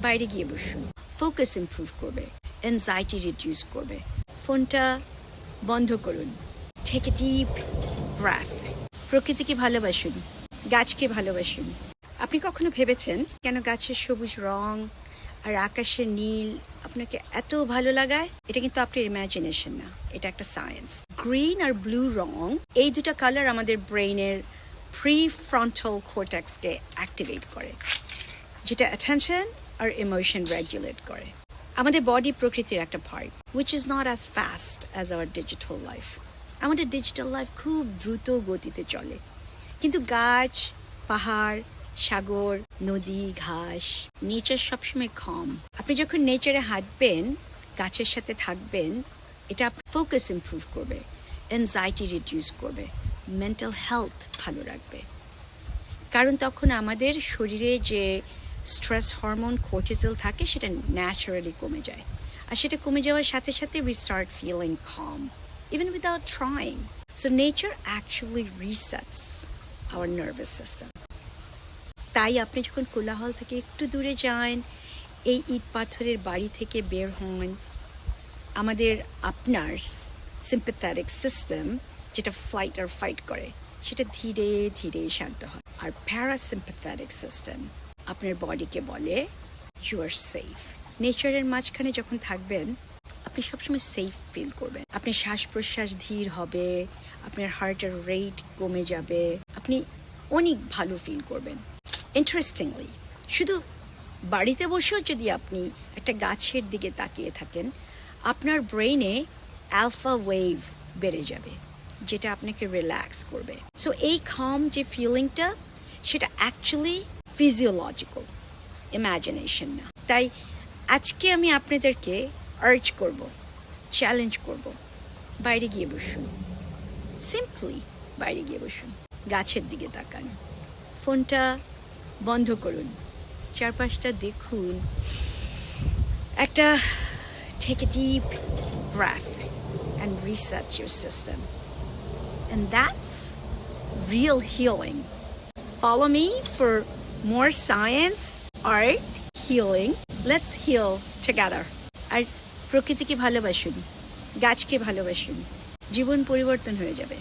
বাইরে গিয়ে বসুন, ফোকাস ইমপ্রুভ করবে, অ্যাংজাইটি রিডিউস করবে। ফোনটা বন্ধ করুন, টেক এ ডিপ ব্রেথ, প্রকৃতিকে ভালোবাসুন, গাছকে ভালোবাসুন। আপনি কখনো ভেবেছেন কেন গাছের সবুজ রং আর আকাশের নীল আপনাকে এত ভালো লাগায়? এটা কিন্তু আপনার ইমাজিনেশন না, এটা একটা সায়েন্স। গ্রিন আর ব্লু রং, এই দুটা কালার আমাদের ব্রেইনের প্রিফ্রন্টাল কর্টেক্সকে অ্যাক্টিভেট করে, যেটা অ্যাটেনশন আর ইমোশন রেগুলেট করে। আমাদের বডি প্রকৃতির একটা part, which is not as fast as our digital life. আমাদের ডিজিটাল লাইফ খুব দ্রুত গতিতে চলে, কিন্তু গাছ, পাহাড়, সাগর, নদী, ঘাস, নেচার সবসময় কম। আপনি যখন নেচারে হাঁটবেন, গাছের সাথে থাকবেন, এটা আপনার ফোকাস ইমপ্রুভ করবে, অ্যাংজাইটি রিডিউস করবে, মেন্টাল হেলথ ভালো রাখবে। কারণ তখন আমাদের শরীরে যে স্ট্রেস হরমোন কর্টিসল থাকে সেটা ন্যাচারালি কমে যায়, আর সেটা কমে যাওয়ার সাথে সাথে we start feeling calm even without trying. So nature actually resets our nervous system. তাই আপনি যখন কোলাহল থেকে একটু দূরে যান, এই ইট পাথরের বাড়ি থেকে বের হন, আপনার সিম্প্যাথেটিক সিস্টেম যেটা ফ্লাইট আর ফাইট করে সেটা ধীরে ধীরে শান্ত হয়, আর প্যারাসিম্প্যাথেটিক সিস্টেম আপনার বডিকে বলে ইউ আর সেফ। নেচারের মাঝখানে যখন থাকবেন, আপনি সবসময় সেফ ফিল করবেন। আপনার শ্বাস প্রশ্বাস ধীর হবে, আপনার হার্টের রেট কমে যাবে, আপনি অনেক ভালো ফিল করবেন। ইন্টারেস্টিংলি, শুধু বাড়িতে বসেও যদি আপনি একটা গাছের দিকে তাকিয়ে থাকেন, আপনার ব্রেইনে অ্যালফা ওয়েভ বেড়ে যাবে, যেটা আপনাকে রিল্যাক্স করবে। সো এই calm যে ফিলিংটা, সেটা অ্যাকচুয়ালি ফিজিওলজিক্যাল, ইমাজিনেশন না। তাই আজকে আমি আপনাদেরকে আর্জ করব, চ্যালেঞ্জ করব, বাইরে গিয়ে বসুন, সিম্পলি বাইরে গিয়ে বসুন, গাছের দিকে তাকান, ফোনটা বন্ধ করুন, চারপাশটা দেখুন, একটা take a deep breath and reset your system. And that's real healing. Follow me for more science, art, healing. Let's heal together. আর প্রকৃতিকে ভালোবাসুন, গাছকে ভালোবাসুন, জীবন পরিবর্তন হয়ে যাবে।